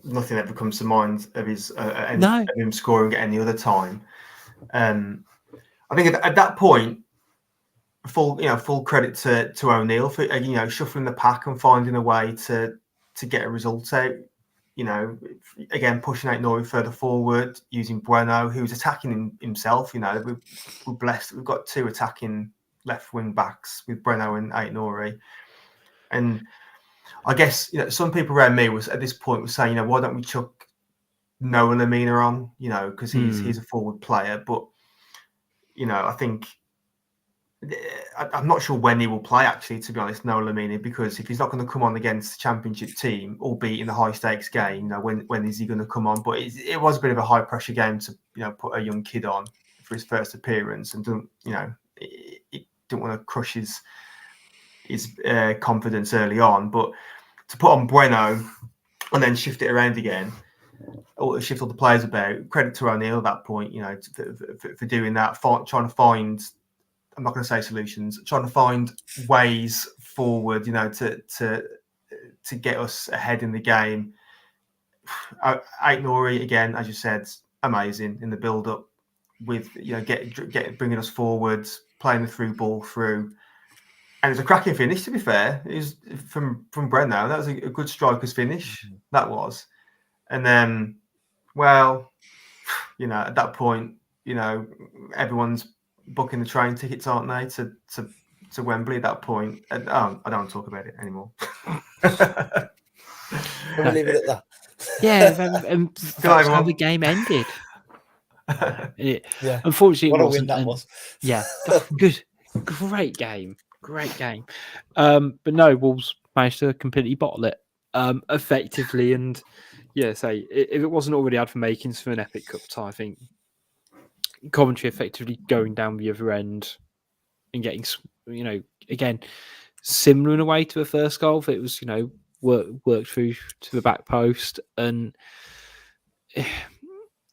nothing ever comes to mind of his of him scoring at any other time. I think at that point, full credit to O'Neill for shuffling the pack and finding a way to get a result out. Again, pushing Ait-Nouri further forward, using Bueno, who was attacking himself. We're blessed. We've got two attacking left wing backs with Bueno and Ait-Nouri. And I guess some people around me was at this point was saying, why don't we chuck Noah Lamina on? Because he's a forward player. But I think I'm not sure when he will play. Actually, to be honest, Noah Lamina, because if he's not going to come on against the Championship team, albeit in a high stakes game, when is he going to come on? But it was a bit of a high pressure game to put a young kid on for his first appearance, and it didn't want to crush his confidence early on, but to put on Bueno and then shift it around again, or shift all the players about. Credit to O'Neill at that point, for doing that, trying to find. I'm not going to say solutions. Trying to find ways forward, to get us ahead in the game. Ait-Nouri, again, as you said, amazing in the build-up with bringing us forward, playing the through ball through. And it was a cracking finish, to be fair. It was from Breno. That was a good striker's finish. Mm-hmm. That was. And then, at that point, everyone's booking the train tickets, aren't they, to Wembley at that point. And I don't want to talk about it anymore. We'll leave it at that. Yeah, that's how the game ended. Unfortunately, what a win that was. Yeah, good. Great game. But no, Wolves managed to completely bottle it effectively. And if it wasn't already had for makings for an epic cup tie, I think Coventry effectively going down the other end and getting, again, similar in a way to the first goal. That it was, worked through to the back post, and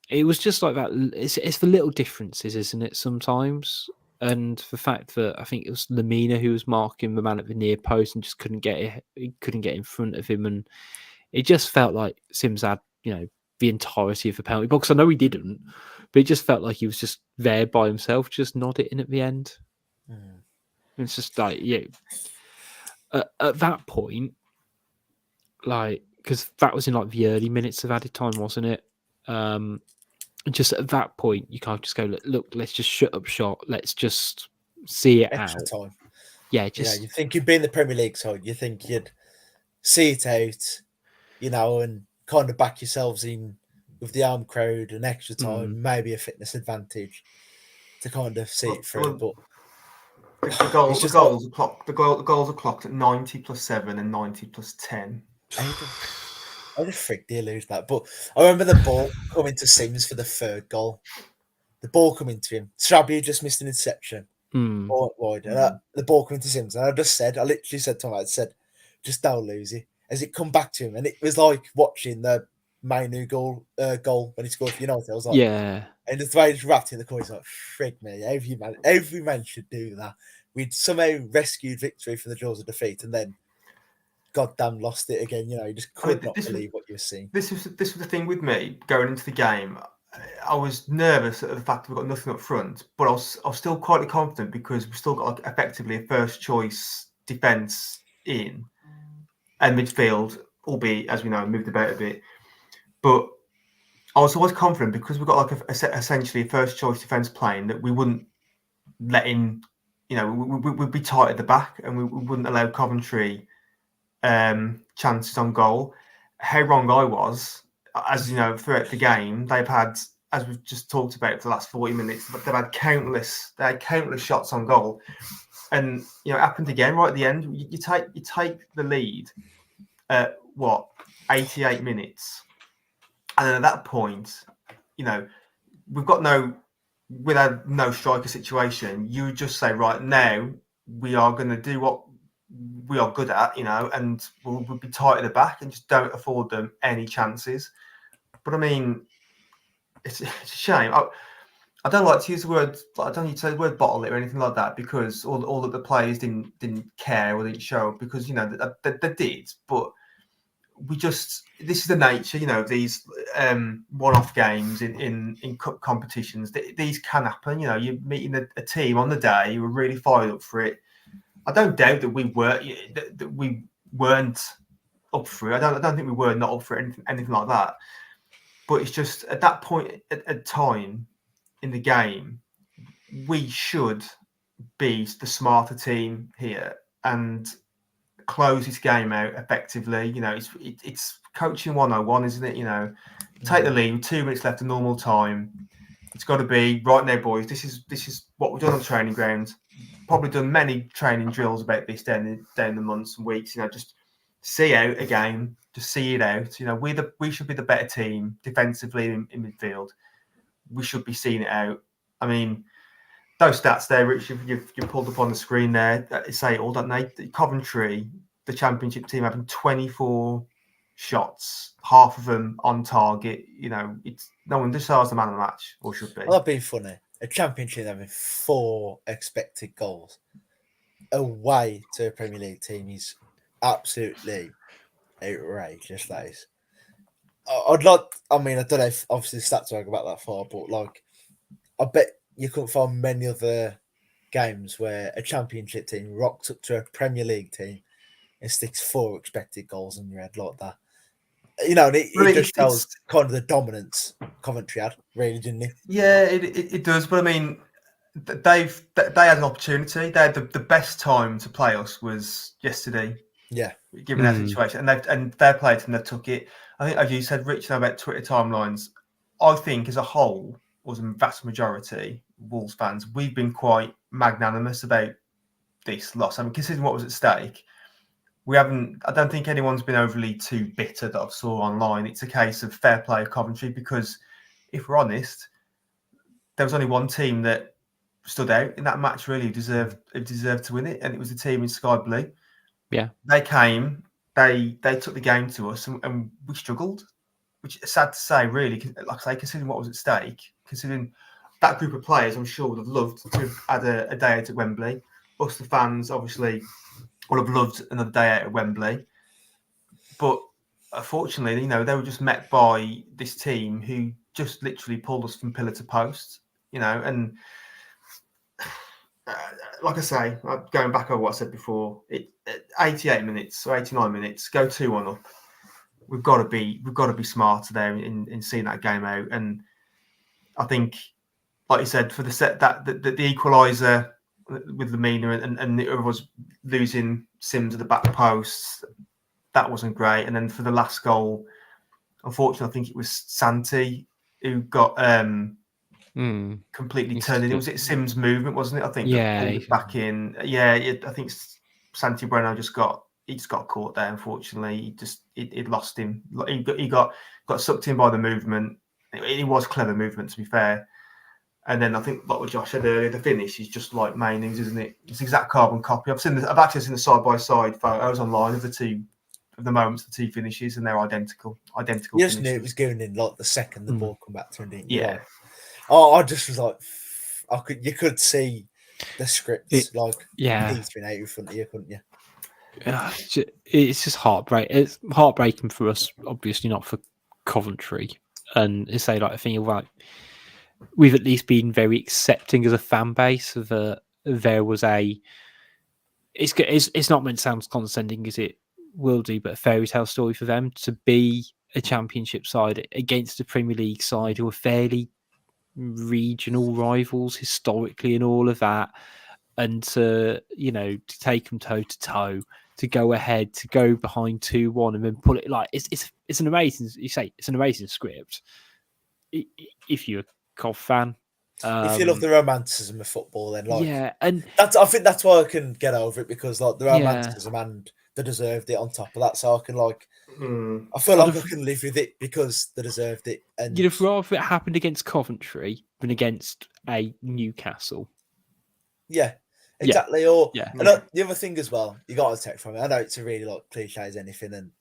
it was just like that. It's the little differences, isn't it? Sometimes. And the fact that I think it was Lamina who was marking the man at the near post and just couldn't get in front of him, and it just felt like Sims had the entirety of the penalty box. I know he didn't, but it just felt like he was just there by himself, just nod it in at the end. It's just like at that point, because that was in the early minutes of added time, wasn't it? Just at that point, you can't just go, look, let's just shut up shop. Let's just see it extra out. Time. Yeah, you think you'd be in the Premier League side. You think you'd see it out, and kind of back yourselves in with the home crowd and extra time, maybe a fitness advantage to kind of see it through. But the goals are clocked at 90 plus 7 and 90 plus 10. How the frick do you lose that? But I remember the ball coming to Sims for the third goal. The ball coming to him. Strabby just missed an interception. Wide. And the ball coming to Sims. And I literally said to him, just don't lose it. As it come back to him. And it was like watching the Mainu goal when he scored for United. I was like, yeah. And the way he just wrapped in the corner, he's like, frick me. Every man should do that. We'd somehow rescued victory from the jaws of defeat. And then goddamn lost it again. You just could not believe what you were seeing. This was the thing with me going into the game. I was nervous at the fact that we got nothing up front, but I was still quite confident because we still got effectively a first choice defence in and midfield, albeit as we know moved about a bit. But I was always confident because we got essentially a first choice defence playing that we wouldn't let in. We'd be tight at the back and we wouldn't allow Coventry chances on goal. How wrong I was, as throughout the game, they've had, as we've just talked about for the last 40 minutes, they've had countless shots on goal, and it happened again right at the end. You take the lead at 88 minutes, And then at that point, you know, without no striker situation, you would just say, right now, we are going to do what we are good at, you know, and we'll be tight at the back and just don't afford them any chances. But I mean, it's a shame. I don't like to use the word. I don't need to say the word bottle it or anything like that, because all that the players didn't care or didn't show, because you know they did. But this is the nature, you know, of these one-off games in cup competitions. These can happen. You know, you're meeting a team on the day who were really fired up for it. I don't doubt that we weren't up for it. I don't think we were not up for it, anything like that. But it's just at that point at time in the game, we should be the smarter team here and close this game out effectively. You know, it's coaching 101, isn't it? You know, take the lead with 2 minutes left of normal time. It's got to be right now, boys. This is what we've done on the training ground. Probably done many training drills about this down the months and weeks. You know, just see out a game, just see it out. You know, we should be the better team defensively in midfield. We should be seeing it out. I mean, those stats there, Rich, you've pulled up on the screen there, say it all, don't they? Coventry, the championship team, having 24 shots, half of them on target. You know, it's no one decides the man of the match, or should be. Well, that'd be funny. A championship having 4 expected goals away to a Premier League team is absolutely outrageous. That is. I'd like. I mean, I don't know if obviously the stats won't go back that far, but like, I bet you couldn't find many other games where a championship team rocks up to a Premier League team and sticks 4 expected goals in your head like that. You know, it just shows kind of the dominance Coventry had, really, didn't it? Yeah, it does. But I mean, they had an opportunity. They had the best time to play us was yesterday. Yeah, given that situation, and their players and they took it. I think, as you said, Rich, about Twitter timelines. I think as a whole, or the vast majority, Wolves fans, we've been quite magnanimous about this loss. I mean, considering what was at stake, we haven't. I don't think anyone's been overly too bitter that I've saw online. It's a case of fair play of Coventry, because if we're honest, there was only one team that stood out in that match. Really, deserved to win it, and it was the team in Sky Blue. Yeah, they came. They took the game to us, and we struggled, which is sad to say, really. Like I say, considering what was at stake, considering that group of players, I'm sure would have loved to have had a day out at Wembley. Us, the fans, obviously, would have loved another day out at Wembley. But unfortunately, you know, they were just met by this team who just literally pulled us from pillar to post. You know, and like I say, going back over what I said before, 88 minutes or 89 minutes, go 2-1 up. We've got to be smarter there in seeing that game out. And I think, like you said, for the set that the equaliser with Lamina and it was losing Sims at the back post, that wasn't great. And then for the last goal, unfortunately, I think it was Santi who got completely turned in. It was Sims' movement, wasn't it? I think. Yeah. Pulled it back in. Yeah, I think Santi Breno just got caught there. Unfortunately, he lost him. He got sucked in by the movement. It was clever movement, to be fair. And then I think, like what Josh said earlier, the finish is just like Maining's, isn't it? It's exact carbon copy. I've actually seen the side by side photos online of the moments, the two finishes, and they're identical. You just finishes. knew it was going in like the second the ball come back to him, didn't you? Yeah. Like, I just was like, you could see the scripts He's been out in front of you, couldn't you? It's just heartbreak. It's heartbreaking for us, obviously not for Coventry. And it's like I think we've at least been very accepting as a fan base of there was a. It's not meant to sound condescending as it will do, but a fairy tale story for them to be a championship side against a Premier League side who are fairly regional rivals historically and all of that, and to take them toe to toe, to go ahead, to go behind 2-1 and then pull it, like it's an amazing, it's an amazing script if you're a Cov fan. If you love the romanticism of football, then and I think that's why I can get over it, because like the romanticism and they deserved it on top of that. So I can I feel like I can live with it because they deserved it. And you'd have rather it happened against Coventry than against a Newcastle. Yeah, exactly. Or yeah. And the other thing as well, you got to take from it. I know it's a really cliche as anything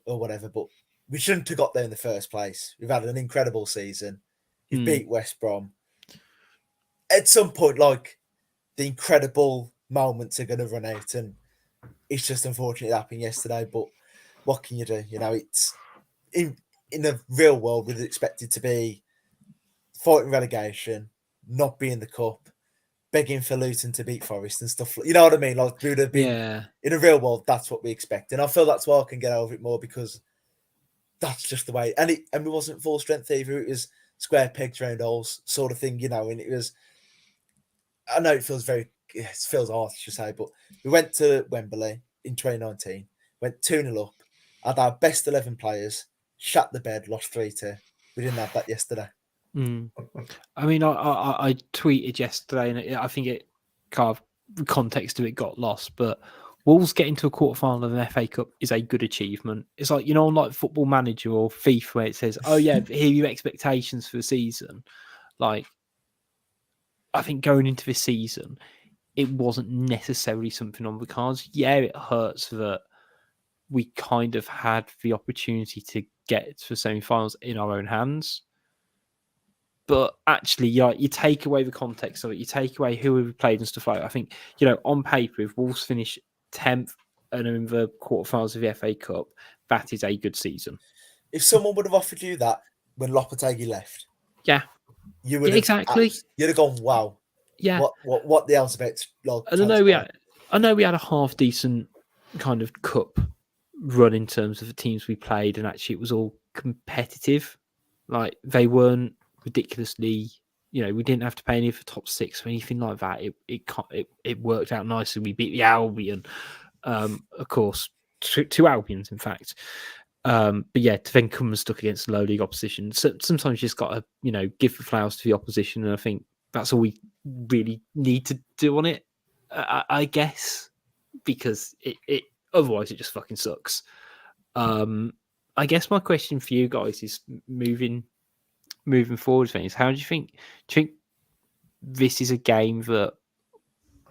or whatever, but we shouldn't have got there in the first place. We've had an incredible season. You've beat West Brom. At some point, the incredible moments are going to run out, and it's just unfortunate it happened yesterday. But what can you do? It's in the real world, we'd expect it to be fighting relegation, not be in the cup, begging for Luton to beat Forest and stuff. You know what I mean? We would have been in the real world. That's what we expect, and I feel that's why I can get over it more because that's just the way. And it wasn't full strength either. It was square pegs round holes sort of thing, And it was. I know it feels harsh to say, but we went to Wembley in 2019, went 2-0 up, had our best 11 players, shut the bed, lost 3-2. We didn't have that yesterday. I mean, I tweeted yesterday, and I think it kind of the context of it got lost, but Wolves getting to a quarterfinal of an FA Cup is a good achievement. It's like, like Football Manager or FIFA where it says, oh yeah, here are your expectations for the season. I think going into this season, it wasn't necessarily something on the cards. Yeah, it hurts that we kind of had the opportunity to get to the semi-finals in our own hands. But actually, you take away the context of it, you take away who we played and stuff like that. I think, on paper, if Wolves finish 10th and are in the quarterfinals of the FA Cup, that is a good season. If someone would have offered you that when Lopetegui left, you would have exactly. You'd have gone, wow. Yeah. What the hell's about? I know we had a half decent kind of cup run in terms of the teams we played, and actually it was all competitive. They weren't ridiculously, we didn't have to pay any for top six or anything like that. It worked out nicely. We beat the Albion, of course, two Albions, in fact. But yeah, to then come and stuck against low league opposition. So sometimes you just got to, give the flowers to the opposition, and I think that's all we really need to do on it. I guess, because it otherwise it just fucking sucks. I guess my question for you guys is moving forward things. How do you think this is a game that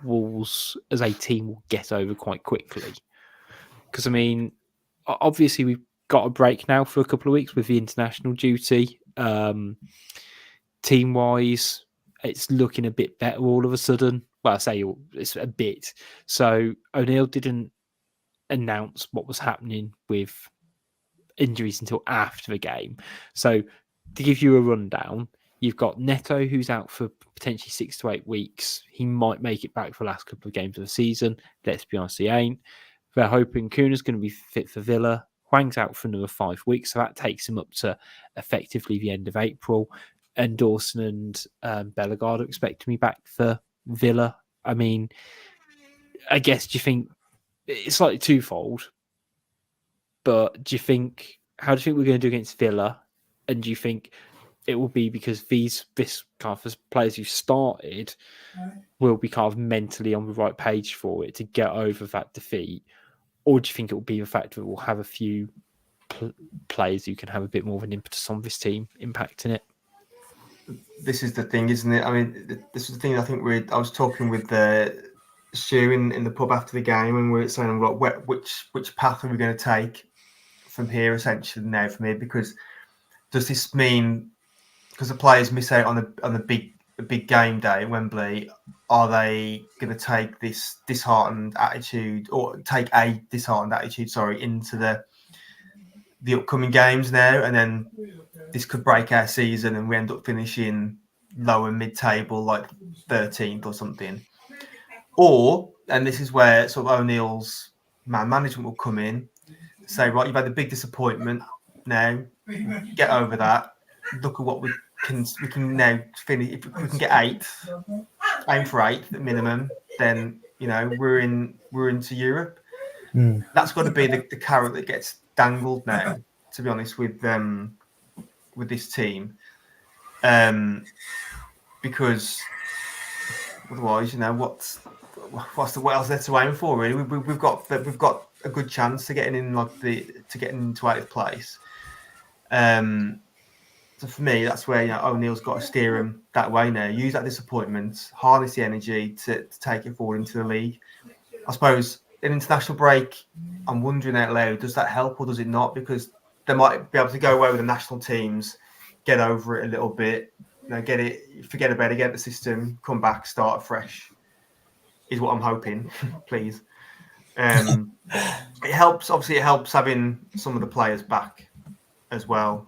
Wolves as a team will get over quite quickly? Because I mean, obviously we've got a break now for a couple of weeks with the international duty. Team wise, it's looking a bit better all of a sudden. Well, I say it's a bit. So O'Neill didn't announce what was happening with injuries until after the game. So to give you a rundown, you've got Neto, who's out for potentially 6 to 8 weeks. He might make it back for the last couple of games of the season. Let's be honest, he ain't. They're hoping Kuna's going to be fit for Villa. Hwang's out for another 5 weeks, so that takes him up to effectively the end of April. And Dawson and Bellegarde are expecting to be back for Villa. I mean, I guess, do you think it's slightly twofold? But how do you think we're going to do against Villa? And do you think it will be because this kind of players who started will be kind of mentally on the right page for it to get over that defeat? Or do you think it will be the fact that we'll have a few players who can have a bit more of an impetus on this team impacting it? This is the thing, isn't it? I mean, this is the thing. I think I was talking with Stu in the pub after the game, and we were saying, which path are we going to take from here, essentially now from here? Because does this mean, because the players miss out on the big game day at Wembley, are they going to take this disheartened attitude, or take a disheartened attitude, into the upcoming games now, and then this could break our season and we end up finishing lower mid-table, like 13th or something? Or, and this is where sort of O'Neill's man management will come in, say, right, you've had a big disappointment now, get over that, look at what we can now finish. If we can get 8th, aim for 8th at minimum, then we're into Europe. That's got to be the carrot that gets dangled now, to be honest, with this team, because otherwise, what else there to aim for? Really, we've got a good chance to getting in getting into 8th place. So for me, that's where O'Neill's got to steer him that way now. Use that disappointment, harness the energy to take it forward into the league. I suppose an international break, I'm wondering out loud, does that help or does it not? Because they might be able to go away with the national teams, get over it a little bit, forget about it, get the system, come back, start fresh, is what I'm hoping, please. It helps having some of the players back as well.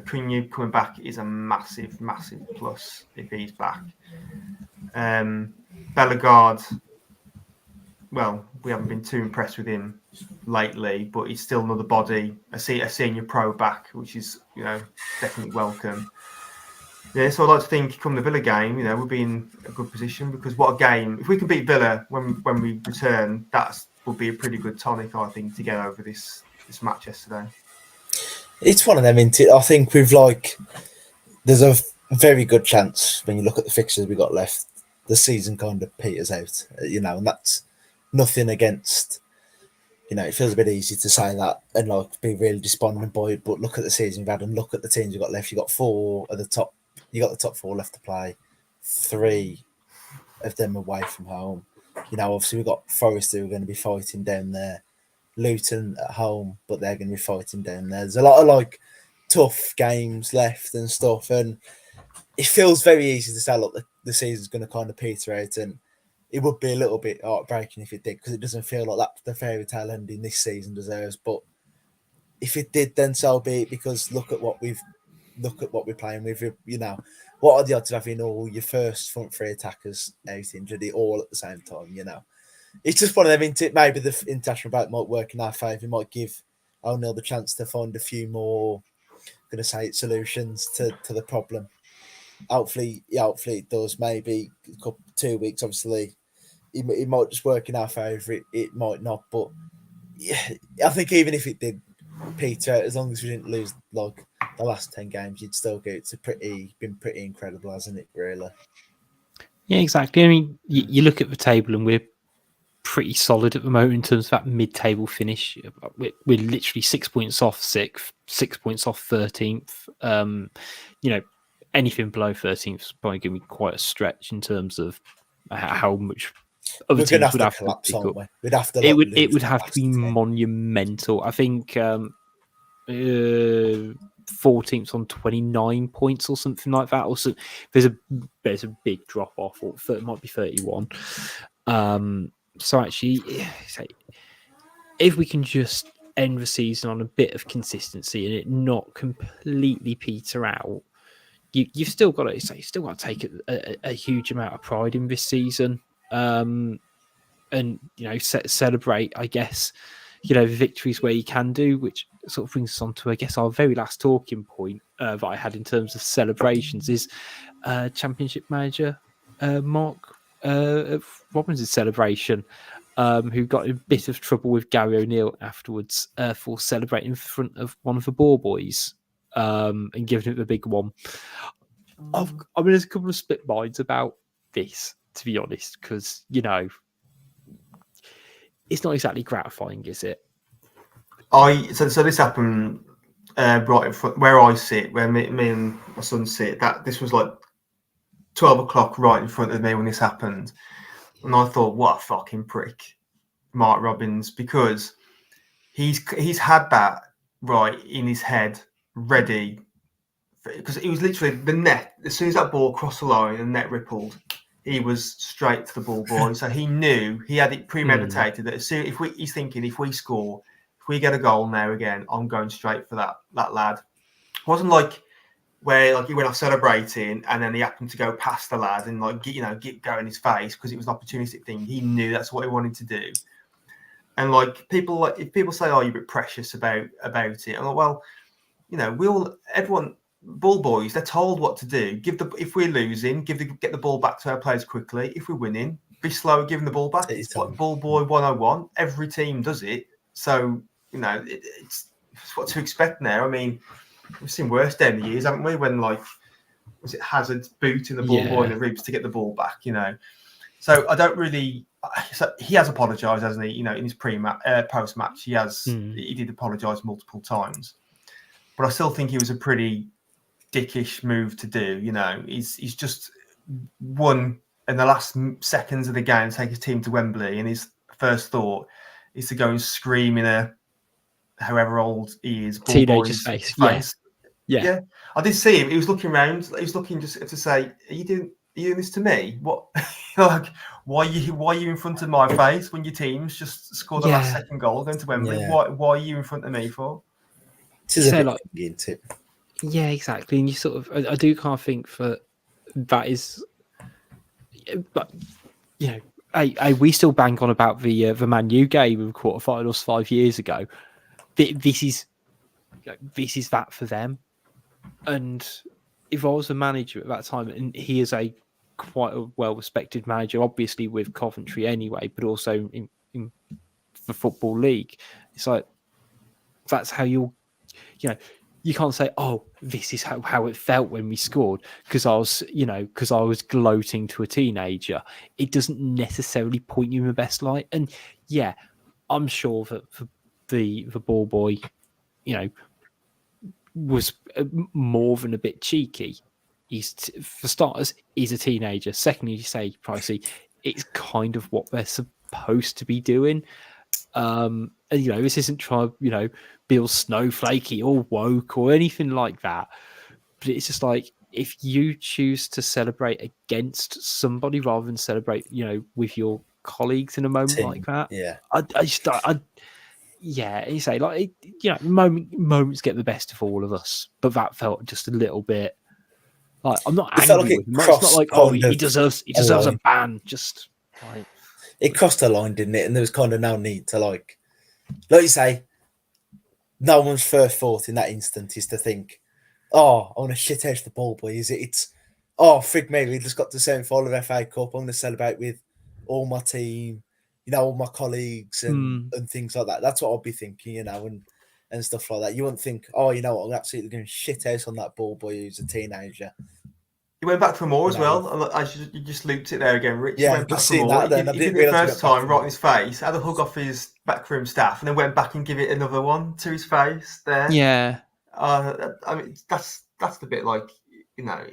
Cunha coming back is a massive, massive plus if he's back. Bellegarde, well, we haven't been too impressed with him lately, but he's still another body. A senior pro back, which is definitely welcome. Yeah, so I'd like to think come the Villa game, we'll be in a good position because what a game! If we can beat Villa when we return, that will be a pretty good tonic, I think, to get over this match yesterday. It's one of them, isn't it? I think there's a very good chance when you look at the fixtures we got left, the season kind of peters out, and that's nothing against, it feels a bit easy to say that and be really despondent by it, but look at the season we've had and look at the teams we've got left. You got the top 4 left to play, 3 of them away from home. Obviously we've got Forest who are going to be fighting down there. Luton at home, but they're going to be fighting down there. There's a lot of tough games left and stuff, and it feels very easy to say, look, the season's going to kind of peter out, and it would be a little bit heartbreaking if it did, because it doesn't feel like that the fairy tale ending this season deserves. But if it did, then so be it, because look at what we're playing with. What are the odds of having all your first front 3 attackers out injured all at the same time? It's just one of them. Maybe the international break might work in our favour. It might give O'Neill the chance to find a few more, solutions to the problem. Hopefully it does. Maybe 2 weeks, obviously, it might just work in our favour. It might not, but yeah, I think even if it did peter, as long as we didn't lose the last 10 games, you'd still go. It's been pretty incredible, hasn't it? Really. Yeah, exactly. I mean, you look at the table and we're pretty solid at the moment in terms of that mid-table finish. We're literally 6 points off 6th, 6 points off 13th. Anything below 13th is probably going to be quite a stretch in terms of how much other teams would have to pick up. We'd have to. It would have to be monumental. I think 14th on 29 points or something like that. Also, there's a big drop off, or it might be 31. So actually, if we can just end the season on a bit of consistency and it not completely peter out, you've still got to take a huge amount of pride in this season, and celebrate, I guess, the victories where you can do, which sort of brings us on to, I guess, our very last talking point that I had in terms of celebrations is Championship manager Mark Robbins' celebration, who got in a bit of trouble with Gary O'Neill afterwards for celebrating in front of one of the ball boys and giving it the big one. There's a couple of split minds about this, to be honest, because, it's not exactly gratifying, is it? So this happened right in front where I sit, where me and my son sit. This was 12 o'clock right in front of me when this happened. And I thought, what a fucking prick, Mark Robbins, because he's had that right in his head ready, because it was literally the net. As soon as that ball crossed the line and the net rippled, he was straight to the ball boy. So he knew, he had it premeditated that as soon he's thinking, if we score, if we get a goal now again, I'm going straight for that lad. It wasn't where he went off celebrating and then he happened to go past the lad and get go in his face because it was an opportunistic thing. He knew that's what he wanted to do. And if people say, "Oh, you're a bit precious about it," I'm like, well, everyone, ball boys, they're told what to do. If we're losing, get the ball back to our players quickly. If we're winning, be slow at giving the ball back. It's what ball boy 101. Every team does it. So it's what to expect now. I mean, we've seen worse down the years, haven't we? When was it Hazard's booting the ball boy in the ribs to get the ball back? So I don't really. So he has apologised, hasn't he? You know, in his post-match, he did apologise multiple times, but I still think it was a pretty dickish move to do. You know, he's just won in the last seconds of the game, take his team to Wembley, and his first thought is to go and scream in a however old he is, teenager's face. Yeah. I did see him. He was looking around. He was looking just to say, "Are you doing this to me? What? Like, why are you in front of my face when your team's just scored the last second goal going to Wembley? Yeah. Why are you in front of me for?" Yeah, exactly. And you sort of, I do kind of think that is, but you know, we still bang on about the Man U game in quarterfinals 5 years ago. This is that for them. And if I was a manager at that time, and he is quite a well-respected manager, obviously with Coventry anyway, but also in the Football League, it's like, that's how you can't say, oh, this is how it felt when we scored because I was gloating to a teenager. It doesn't necessarily point you in the best light. And yeah, I'm sure that the ball boy, you know, was more than a bit cheeky. For starters, he's a teenager. Secondly, you say, Pricey, it's kind of what they're supposed to be doing. And you know, this isn't trying, you know, be all snowflakey or woke or anything like that. But it's just like, if you choose to celebrate against somebody rather than celebrate, you know, with your colleagues in a moment like that, you say, like, you know, moments get the best of all of us, but that felt just a little bit like, I'm not angry with him. It's not like, oh, he deserves a ban. Just like, it crossed a line, didn't it? And there was kind of no need to like you say, no one's first thought in that instant is to think, oh, I want to shit out the ball boy. It's frig me, we just got to semi-final of FA Cup. I'm going to celebrate with all my team, you know, all my colleagues and things like that. That's what I'd be thinking, you know, and stuff like that. You wouldn't think, oh, you know what, I'm absolutely going to shit out on that ball boy who's a teenager. He went back for more as well. You just looped it there again, Rich. Yeah, went back for more. He did it the first time, right in his face, had a hug off his backroom staff, and then went back and give it another one to his face there. Yeah. I mean, that's the bit, like, you know,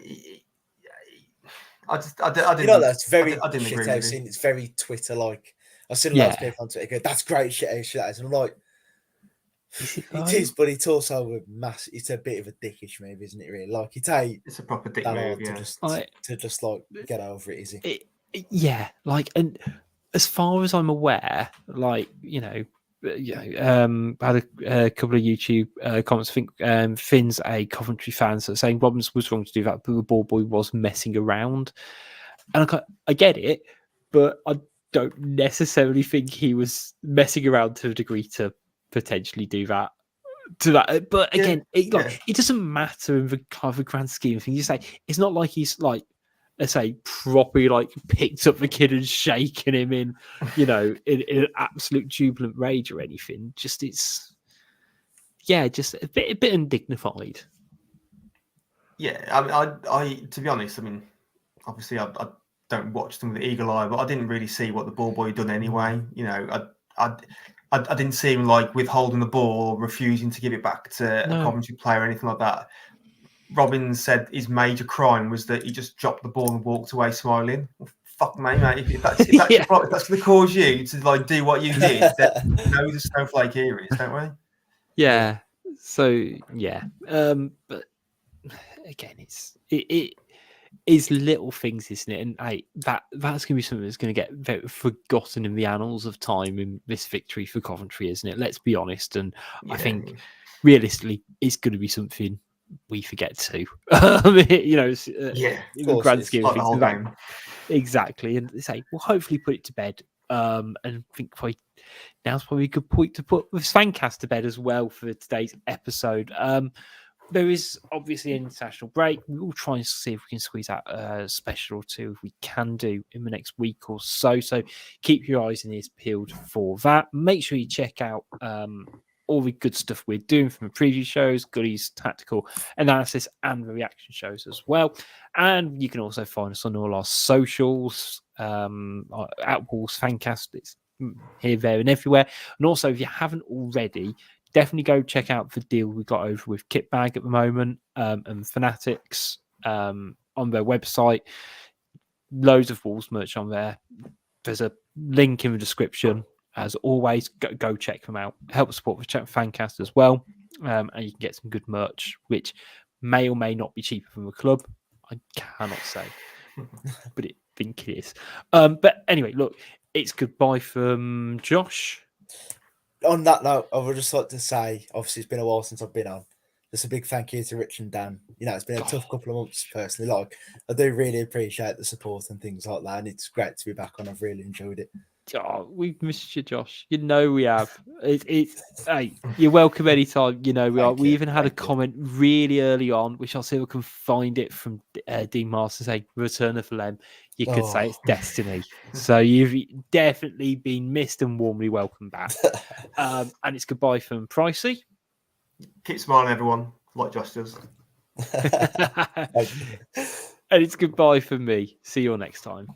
I didn't. You know, that's very I didn't shit agree out with scene. it. It's very Twitter like. I've seen lots of people on Twitter go, "That's great shit out." And I'm like, it is, but it's also it's a bit of a dickish move, isn't it? Really, like it's a proper dick move, yeah. To just like get over it, is it? Yeah, like, and as far as I'm aware, like, you know, I had a couple of YouTube comments. I think Finn's a Coventry fan, so saying Robbins was wrong to do that, but the ball boy was messing around, and I get it, but I don't necessarily think he was messing around to a degree to potentially do that. But again, it doesn't matter in the kind of the grand scheme of things. You say it's not like he's like, let's say, properly like picked up the kid and shaken him in, you know, in an absolute jubilant rage or anything. Just just a bit undignified. Yeah, I mean, to be honest, I mean, obviously I don't watch them with the eagle eye, but I didn't really see what the ball boy done anyway. You know, I didn't see him like withholding the ball or refusing to give it back to a Coventry player or anything like that. Robbins said his major crime was that he just dropped the ball and walked away smiling. Well, fuck me, mate. If that's going to cause you to like do what you did, then we know the snowflake here is, don't we? Yeah. So yeah, but again, it is little things, isn't it? And that's going to be something that's going to get very forgotten in the annals of time in this victory for Coventry, isn't it? Let's be honest. And I think realistically, it's going to be something we forget too. You know, in the grand scheme of things. Exactly. And they say, we'll hopefully put it to bed. And I think now's probably a good point to put this fancast to bed as well for today's episode. There is obviously an international break. We will try and see if we can squeeze out a special or two if we can do in the next week or so. So keep your eyes and ears peeled for that. Make sure you check out all the good stuff we're doing from the preview shows, goodies, tactical analysis, and the reaction shows as well. And you can also find us on all our socials, at Wolves Fancast. It's here, there, and everywhere. And also, if you haven't already, definitely go check out the deal we got over with Kitbag at the moment, and Fanatics on their website. Loads of Wolves merch on there. There's a link in the description. As always, go check them out. Help support the Fancast as well. And you can get some good merch, which may or may not be cheaper from the club. I cannot say, but I think it is. But anyway, look, it's goodbye from Josh. On that note, I would just like to say, obviously, it's been a while since I've been on. Just a big thank you to Rich and Dan. It's been a tough couple of months personally. Like, I do really appreciate the support and things like that, and it's great to be back on. I've really enjoyed it. Oh, we've missed you, Josh. We have. Hey, you're welcome anytime. We even had a comment really early on, which I'll see if I can find it from Dean Master saying Return of Lem. You could say it's destiny. So you've definitely been missed and warmly welcome back. And it's goodbye from Pricey. Keep smiling, everyone, like Josh does. And it's goodbye from me. See you all next time.